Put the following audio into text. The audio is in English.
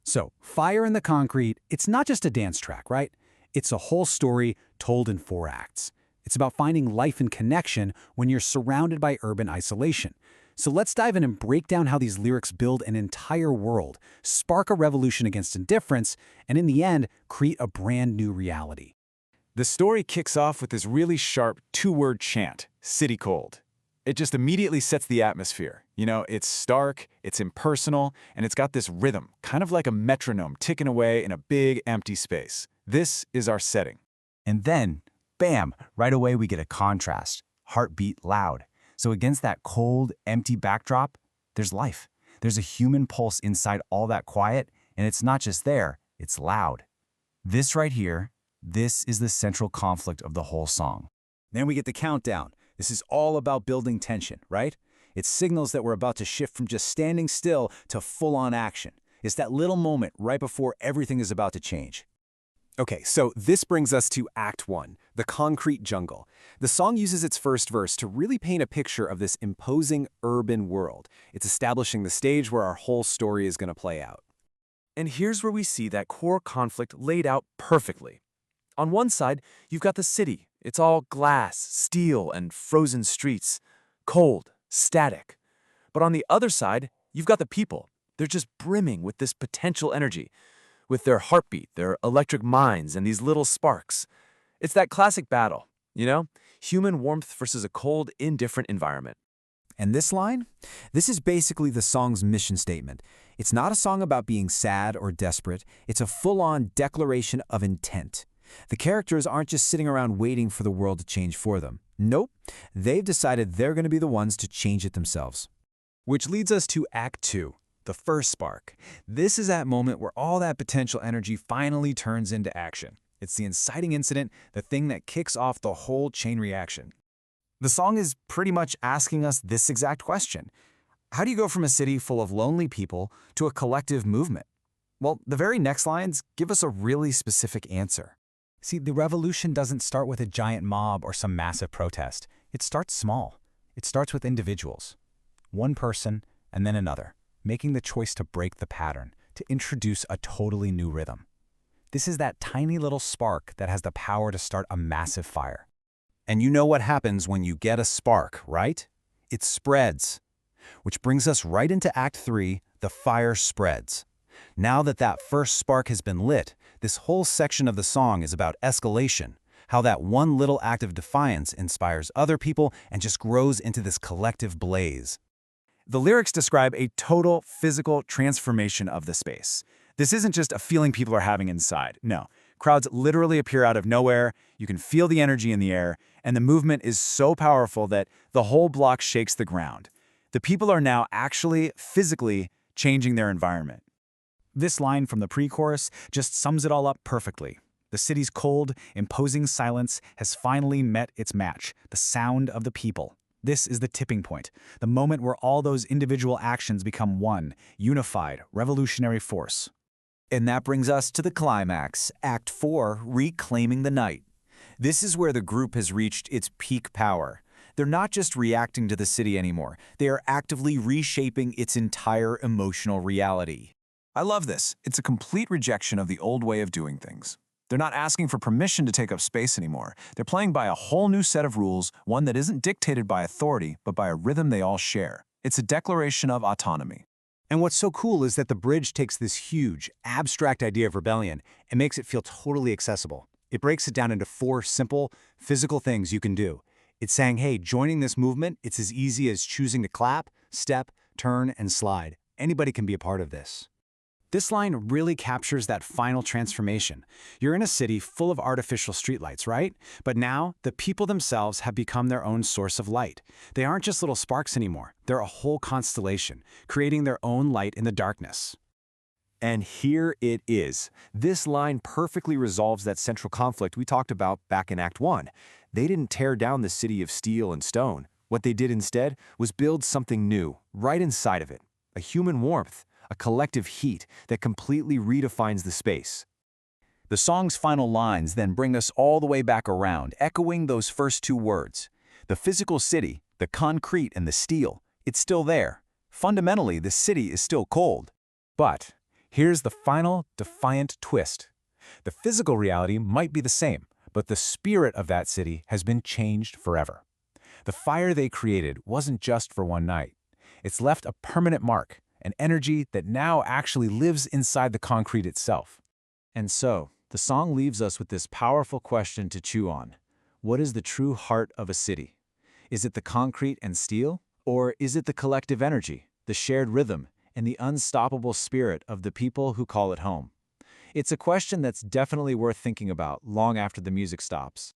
So, Fire in the Concrete, it's not just a dance track, right? It's a whole story told in 4 acts. It's about finding life and connection when you're surrounded by urban isolation. So let's dive in and break down how these lyrics build an entire world, spark a revolution against indifference, and in the end, create a brand new reality. The story kicks off with this really sharp two-word chant, City Cold. It just immediately sets the atmosphere. You know, it's stark, it's impersonal, and it's got this rhythm, kind of like a metronome ticking away in a big, empty space. This is our setting. And then, bam, right away we get a contrast, heartbeat loud. So against that cold, empty backdrop, there's life. There's a human pulse inside all that quiet, and it's not just there, it's loud. This right here, this is the central conflict of the whole song. Then we get the countdown. This is all about building tension, right? It signals that we're about to shift from just standing still to full-on action. It's that little moment right before everything is about to change. Okay, so this brings us to Act 1, the concrete jungle. The song uses its first verse to really paint a picture of this imposing urban world. It's establishing the stage where our whole story is going to play out. And here's where we see that core conflict laid out perfectly. On one side, you've got the city. It's all glass, steel, and frozen streets. Cold, static. But on the other side, you've got the people. They're just brimming with this potential energy, with their heartbeat, their electric minds, and these little sparks. It's that classic battle, you know? Human warmth versus a cold, indifferent environment. And this line? This is basically the song's mission statement. It's not a song about being sad or desperate. It's a full-on declaration of intent. The characters aren't just sitting around waiting for the world to change for them. Nope, they've decided they're going to be the ones to change it themselves. Which leads us to Act 2, the first spark. This is that moment where all that potential energy finally turns into action. It's the inciting incident, the thing that kicks off the whole chain reaction. The song is pretty much asking us this exact question. How do you go from a city full of lonely people to a collective movement? Well, the very next lines give us a really specific answer. See, the revolution doesn't start with a giant mob or some massive protest. It starts small. It starts with individuals. One person and then another, making the choice to break the pattern, to introduce a totally new rhythm. This is that tiny little spark that has the power to start a massive fire. And you know what happens when you get a spark, right? It spreads. Which brings us right into Act 3, the fire spreads. Now that first spark has been lit, this whole section of the song is about escalation, how that one little act of defiance inspires other people and just grows into this collective blaze. The lyrics describe a total physical transformation of the space. This isn't just a feeling people are having inside. No, crowds literally appear out of nowhere, you can feel the energy in the air, and the movement is so powerful that the whole block shakes the ground. The people are now actually, physically, changing their environment. This line from the pre-chorus just sums it all up perfectly. The city's cold, imposing silence has finally met its match, the sound of the people. This is the tipping point, the moment where all those individual actions become one, unified, revolutionary force. And that brings us to the climax, Act 4, Reclaiming the Night. This is where the group has reached its peak power. They're not just reacting to the city anymore, they are actively reshaping its entire emotional reality. I love this. It's a complete rejection of the old way of doing things. They're not asking for permission to take up space anymore. They're playing by a whole new set of rules, one that isn't dictated by authority, but by a rhythm they all share. It's a declaration of autonomy. And what's so cool is that the bridge takes this huge, abstract idea of rebellion and makes it feel totally accessible. It breaks it down into 4 simple, physical things you can do. It's saying, hey, joining this movement, it's as easy as choosing to clap, step, turn, and slide. Anybody can be a part of this. This line really captures that final transformation. You're in a city full of artificial streetlights, right? But now, the people themselves have become their own source of light. They aren't just little sparks anymore. They're a whole constellation, creating their own light in the darkness. And here it is. This line perfectly resolves that central conflict we talked about back in Act 1. They didn't tear down the city of steel and stone. What they did instead was build something new, right inside of it. A human warmth, a collective heat that completely redefines the space. The song's final lines then bring us all the way back around, echoing those first 2 words. The physical city, the concrete and the steel, it's still there. Fundamentally, the city is still cold. But Here's the final, defiant twist. The physical reality might be the same, but the spirit of that city has been changed forever. The fire they created wasn't just for one night. It's left a permanent mark, an energy that now actually lives inside the concrete itself. And so, the song leaves us with this powerful question to chew on. What is the true heart of a city? Is it the concrete and steel? Or is it the collective energy, the shared rhythm, and the unstoppable spirit of the people who call it home? It's a question that's definitely worth thinking about long after the music stops.